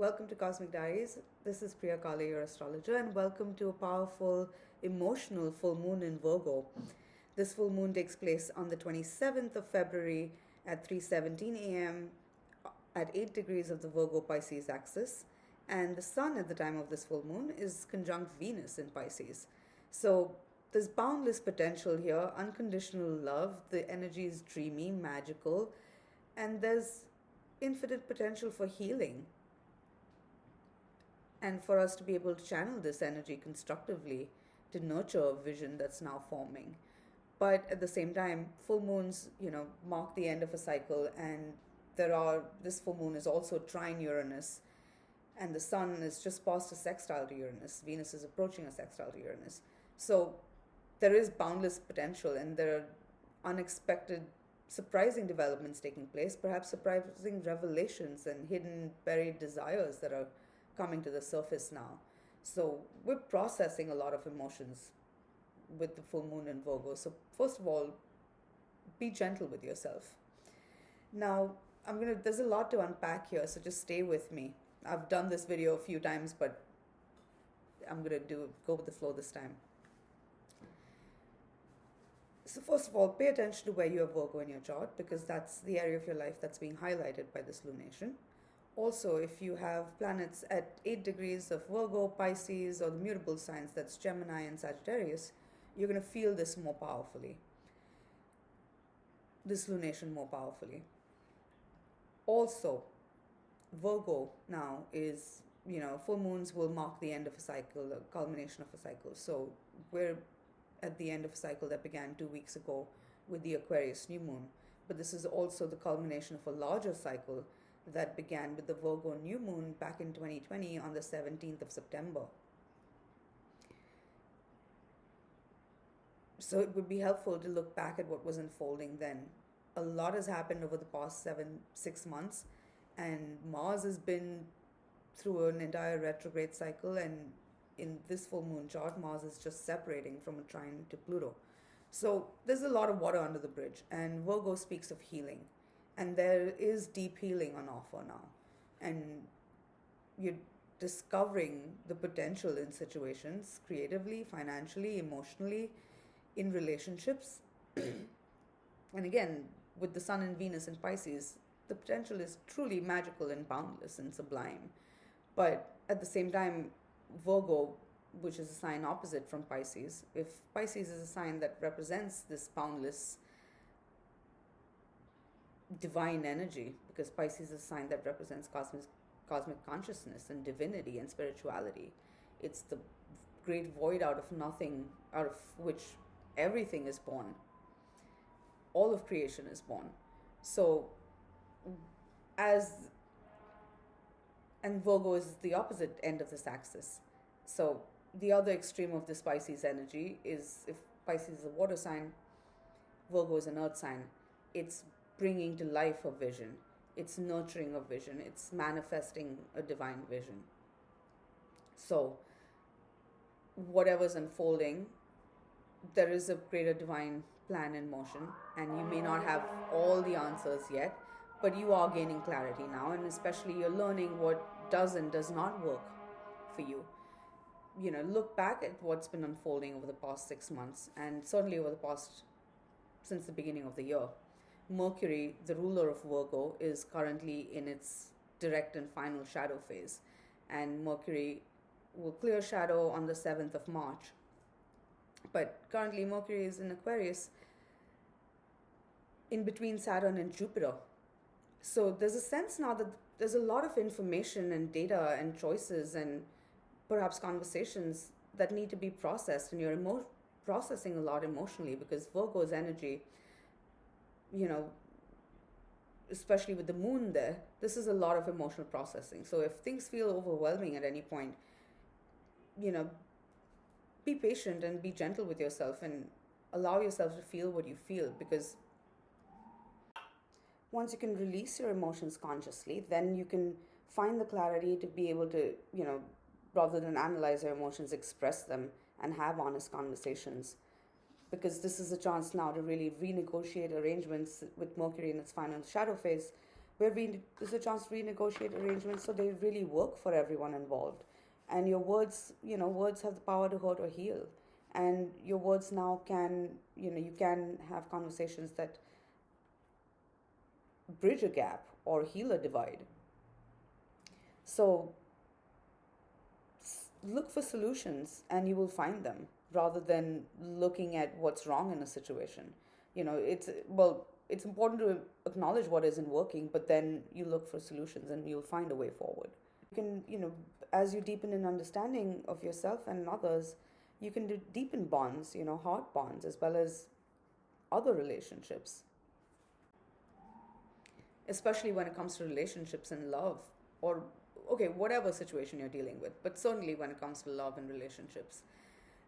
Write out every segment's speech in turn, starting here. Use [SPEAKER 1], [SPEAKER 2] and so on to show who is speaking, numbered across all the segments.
[SPEAKER 1] Welcome to Cosmic Diaries. This is Priya Kale, your astrologer, and welcome to a powerful, emotional full moon in Virgo. This full moon takes place on the 27th of February at 3:17 a.m. at 8 degrees of the Virgo Pisces axis, and the sun at the time of this full moon is conjunct Venus in Pisces. So there's boundless potential here, unconditional love, the energy is dreamy, magical, and there's infinite potential for healing and for us to be able to channel this energy constructively to nurture a vision that's now forming. But at the same time, full moons, mark the end of a cycle, and this full moon is also trine Uranus, and the sun is just past a sextile to Uranus. Venus is approaching a sextile to Uranus. So there is boundless potential, and there are unexpected, surprising developments taking place, perhaps surprising revelations and hidden, buried desires that are coming to the surface now. So we're processing a lot of emotions with the full moon in Virgo. So first of all, be gentle with yourself. Now, there's a lot to unpack here, so just stay with me. I've done this video a few times, but I'm gonna go with the flow this time. So first of all, pay attention to where you have Virgo in your chart, because that's the area of your life that's being highlighted by this lunation. Also, if you have planets at 8 degrees of Virgo, Pisces, or the mutable signs, that's Gemini and Sagittarius, you're going to feel this more powerfully, this lunation more powerfully. Also, Virgo now is, full moons will mark the end of a cycle, the culmination of a cycle. So we're at the end of a cycle that began 2 weeks ago with the Aquarius new moon. But this is also the culmination of a larger cycle that began with the Virgo new moon back in 2020 on the 17th of September. So it would be helpful to look back at what was unfolding then. A lot has happened over the past 6 months, and Mars has been through an entire retrograde cycle, and in this full moon chart, Mars is just separating from a trine to Pluto. So there's a lot of water under the bridge, and Virgo speaks of healing. And there is deep healing on offer now. And you're discovering the potential in situations, creatively, financially, emotionally, in relationships. And again, with the Sun and Venus in Pisces, the potential is truly magical and boundless and sublime. But at the same time, Virgo, which is a sign opposite from Pisces, if Pisces is a sign that represents this boundless divine energy, because Pisces is a sign that represents cosmic consciousness and divinity and spirituality. It's the great void out of nothing, out of which everything is born. All of creation is born. So and Virgo is the opposite end of this axis. So the other extreme of this Pisces energy is, if Pisces is a water sign, Virgo is an earth sign. It's bringing to life a vision. It's nurturing a vision. It's manifesting a divine vision. So whatever's unfolding, there is a greater divine plan in motion, and you may not have all the answers yet, but you are gaining clarity now, and especially you're learning what does and does not work for you. Look back at what's been unfolding over the past 6 months, and certainly since the beginning of the year. Mercury, the ruler of Virgo, is currently in its direct and final shadow phase, and Mercury will clear shadow on the 7th of March. But currently Mercury is in Aquarius, in between Saturn and Jupiter. So there's a sense now that there's a lot of information and data and choices and perhaps conversations that need to be processed, and you're processing a lot emotionally, because Virgo's energy, especially with the moon there, this is a lot of emotional processing. So if things feel overwhelming at any point, be patient and be gentle with yourself and allow yourself to feel what you feel, because once you can release your emotions consciously, then you can find the clarity to be able to, rather than analyze your emotions, express them and have honest conversations. Because this is a chance now to really renegotiate arrangements with Mercury in its final shadow phase, where there's a chance to renegotiate arrangements so they really work for everyone involved. And your words, words have the power to hurt or heal. And your words now can, you can have conversations that bridge a gap or heal a divide. So look for solutions and you will find them rather than looking at what's wrong in a situation. It's important to acknowledge what isn't working, but then you look for solutions and you'll find a way forward. You can, as you deepen in understanding of yourself and others, you can deepen bonds, heart bonds, as well as other relationships, especially when it comes to relationships and love, or, okay, whatever situation you're dealing with, but certainly when it comes to love and relationships.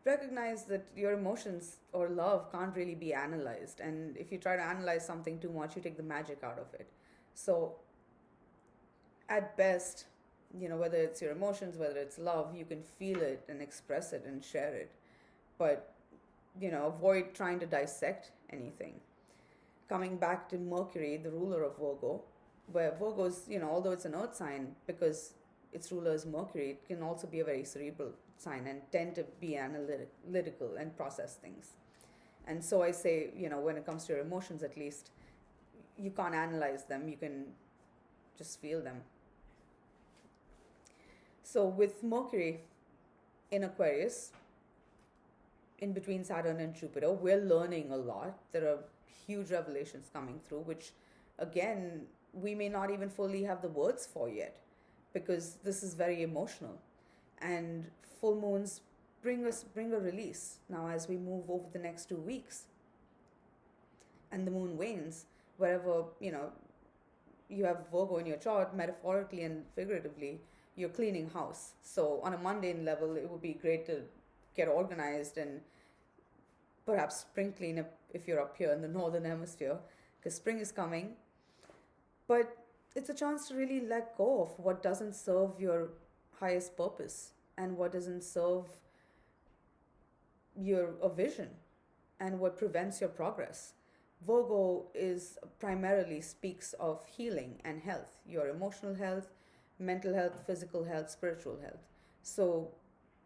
[SPEAKER 1] Recognize that your emotions or love can't really be analyzed. And if you try to analyze something too much, you take the magic out of it. So, at best, whether it's your emotions, whether it's love, you can feel it and express it and share it. But, avoid trying to dissect anything. Coming back to Mercury, the ruler of Virgo, where Virgo's, although it's an earth sign, because its ruler is Mercury, it can also be a very cerebral sign and tend to be analytical and process things. And so I say, when it comes to your emotions, at least, you can't analyze them, you can just feel them. So with Mercury in Aquarius, in between Saturn and Jupiter, we're learning a lot. There are huge revelations coming through, which, again, we may not even fully have the words for yet, because this is very emotional. And full moons bring a release now as we move over the next 2 weeks. And the moon wanes, wherever, you have Virgo in your chart, metaphorically and figuratively, you're cleaning house. So on a mundane level, it would be great to get organized and perhaps spring cleanup if you're up here in the northern hemisphere, because spring is coming. But it's a chance to really let go of what doesn't serve your highest purpose and what doesn't serve a vision and what prevents your progress. Virgo is primarily speaks of healing and health, your emotional health, mental health, physical health, spiritual health. So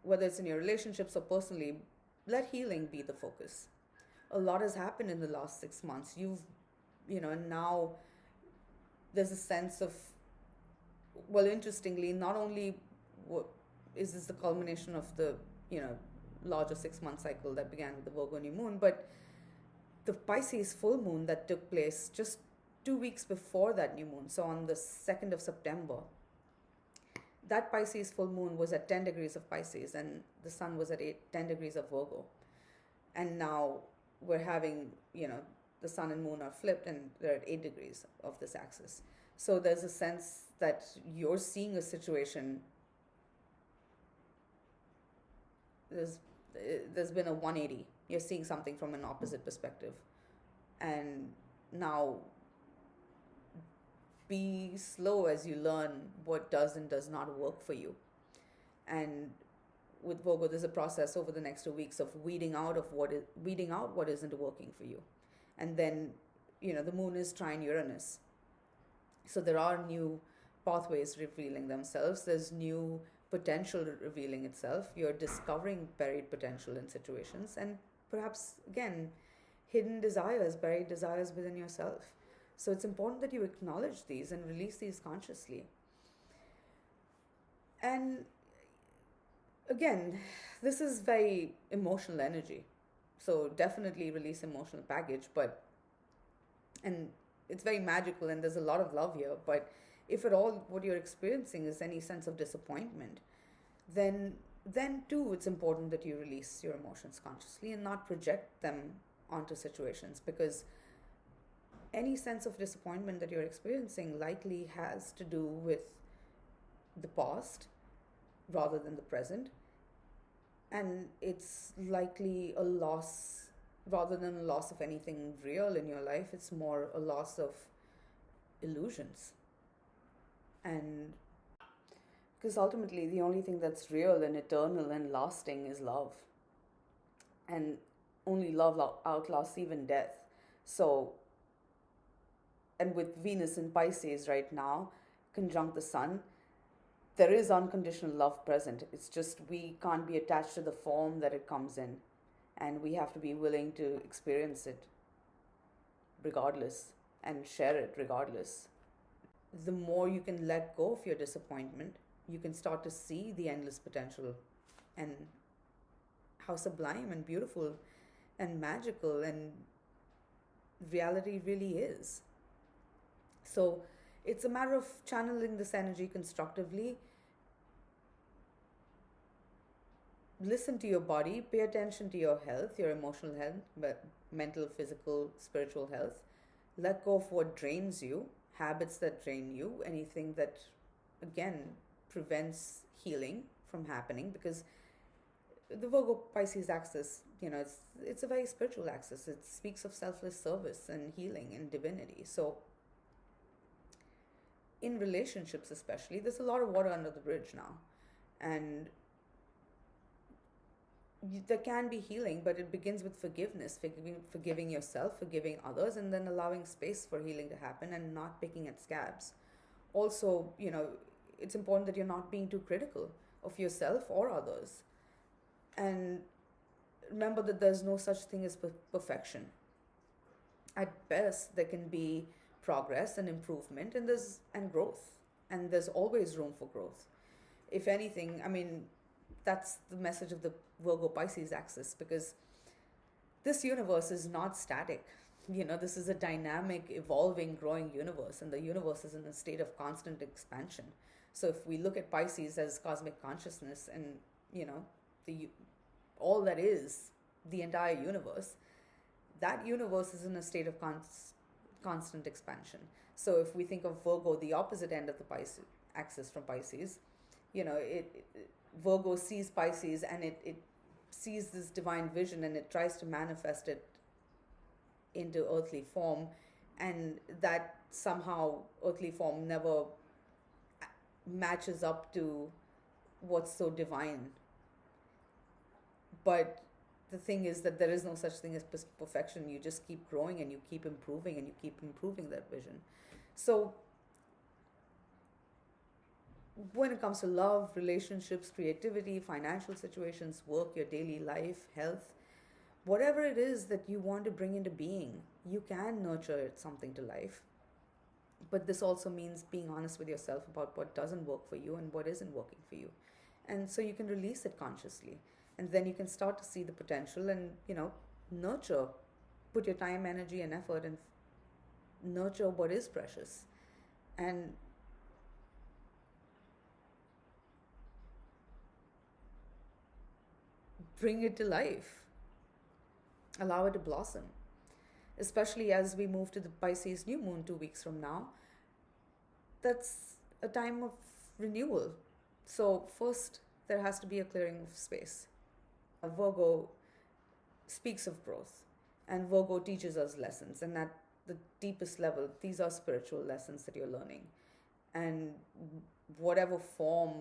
[SPEAKER 1] whether it's in your relationships or personally, let healing be the focus. A lot has happened in the last 6 months. And now there's a sense of, well, interestingly, not only is this the culmination of the, larger 6-month cycle that began with the Virgo new moon, but the Pisces full moon that took place just 2 weeks before that new moon, so on the 2nd of September, that Pisces full moon was at 10 degrees of Pisces and the sun was at 10 degrees of Virgo. And now we're having, the sun and moon are flipped and they're at 8 degrees of this axis. So there's a sense that you're seeing a situation. There's been a 180. You're seeing something from an opposite perspective. And now be slow as you learn what does and does not work for you. And with Virgo, there's a process over the next 2 weeks of weeding out what isn't working for you. And then, the moon is trine Uranus. So there are new pathways revealing themselves. There's new potential revealing itself. You're discovering buried potential in situations and perhaps, again, hidden desires, buried desires within yourself. So it's important that you acknowledge these and release these consciously. And again, this is very emotional energy. So definitely release emotional baggage, and it's very magical and there's a lot of love here. But if at all what you're experiencing is any sense of disappointment, then too it's important that you release your emotions consciously and not project them onto situations, because any sense of disappointment that you're experiencing likely has to do with the past rather than the present. And it's likely a loss, rather than a loss of anything real in your life, it's more a loss of illusions. And because ultimately the only thing that's real and eternal and lasting is love. And only love outlasts even death. So and with Venus in Pisces right now, conjunct the Sun, there is unconditional love present. It's just we can't be attached to the form that it comes in, and we have to be willing to experience it regardless and share it regardless. The more you can let go of your disappointment, you can start to see the endless potential and how sublime and beautiful and magical and reality really is. So it's a matter of channeling this energy constructively. Listen to your body, pay attention to your health, your emotional health, mental, physical, spiritual health. Let go of what drains you, habits that drain you, anything that, again, prevents healing from happening, because the Virgo Pisces axis, it's a very spiritual axis. It speaks of selfless service and healing and divinity. So in relationships especially, there's a lot of water under the bridge now, and there can be healing, but it begins with forgiveness, forgiving yourself, forgiving others, and then allowing space for healing to happen and not picking at scabs. Also, it's important that you're not being too critical of yourself or others. And remember that there's no such thing as perfection. At best, there can be progress and improvement, and growth, and there's always room for growth. If anything, that's the message of the Virgo Pisces axis, because this universe is not static. This is a dynamic, evolving, growing universe, and the universe is in a state of constant expansion. So if we look at Pisces as cosmic consciousness and, the all that is the entire universe, that universe is in a state of constant expansion. So if we think of Virgo, the opposite end of the Pisces axis from Pisces, Virgo sees Pisces, and it sees this divine vision, and it tries to manifest it into earthly form, and that somehow earthly form never matches up to what's so divine. But the thing is that there is no such thing as perfection. You just keep growing, and you keep improving, and you keep improving that vision. So when it comes to love, relationships, creativity, financial situations, work, your daily life, health, whatever it is that you want to bring into being, you can nurture something to life. But this also means being honest with yourself about what doesn't work for you and what isn't working for you. And so you can release it consciously. And then you can start to see the potential and, nurture, put your time, energy, and effort, and nurture what is precious. And bring it to life. Allow it to blossom. Especially as we move to the Pisces new moon 2 weeks from now. That's a time of renewal. So first, there has to be a clearing of space. Virgo speaks of growth, and Virgo teaches us lessons, and at the deepest level, these are spiritual lessons that you're learning. And whatever form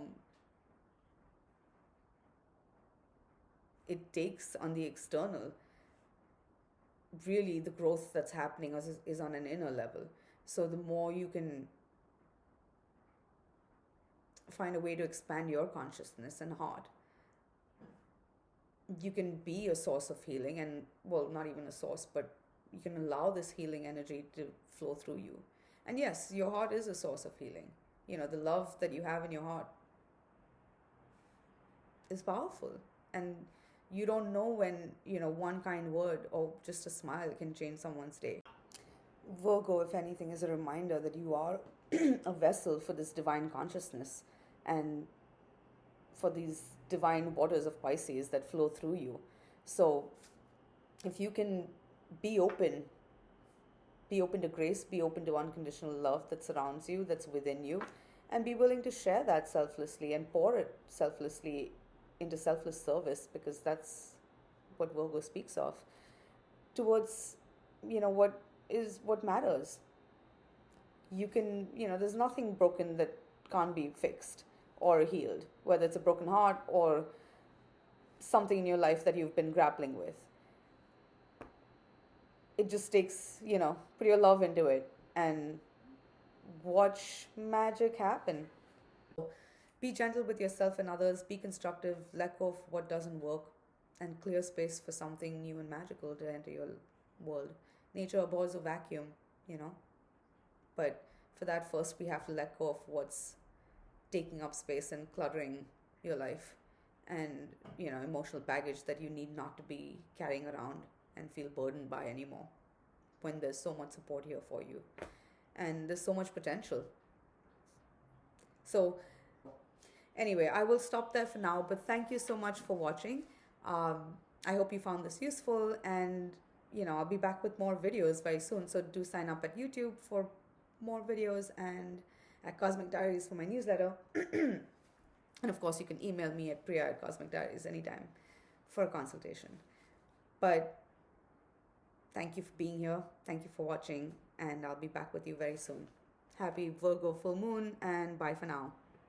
[SPEAKER 1] it takes on the external, really the growth that's happening is on an inner level. So the more you can find a way to expand your consciousness and heart, you can be a source of healing, and, well, not even a source, but you can allow this healing energy to flow through you. And yes, your heart is a source of healing. The love that you have in your heart is powerful, and you don't know when, one kind word or just a smile can change someone's day. Virgo, if anything, is a reminder that you are a vessel for this divine consciousness and for these divine waters of Pisces that flow through you. So if you can be open to grace, be open to unconditional love that surrounds you, that's within you, and be willing to share that selflessly and pour it selflessly into selfless service, because that's what Virgo speaks of, towards, what matters. You can, there's nothing broken that can't be fixed or healed, whether it's a broken heart or something in your life that you've been grappling with. It just takes, put your love into it and watch magic happen. Be gentle with yourself and others, be constructive, let go of what doesn't work, and clear space for something new and magical to enter your world. Nature abhors a vacuum, you know, but for that, first we have to let go of what's taking up space and cluttering your life, and, emotional baggage that you need not to be carrying around and feel burdened by anymore, when there's so much support here for you and there's so much potential. So, anyway, I will stop there for now, but thank you so much for watching. Um, I hope you found this useful, and I'll be back with more videos very soon. So, do sign up at YouTube for more videos and at Cosmic Diaries for my newsletter. And of course, you can email me at priya@cosmicdiaries anytime for a consultation. But thank you for being here. Thank you for watching, and I'll be back with you very soon. Happy Virgo full moon, and bye for now.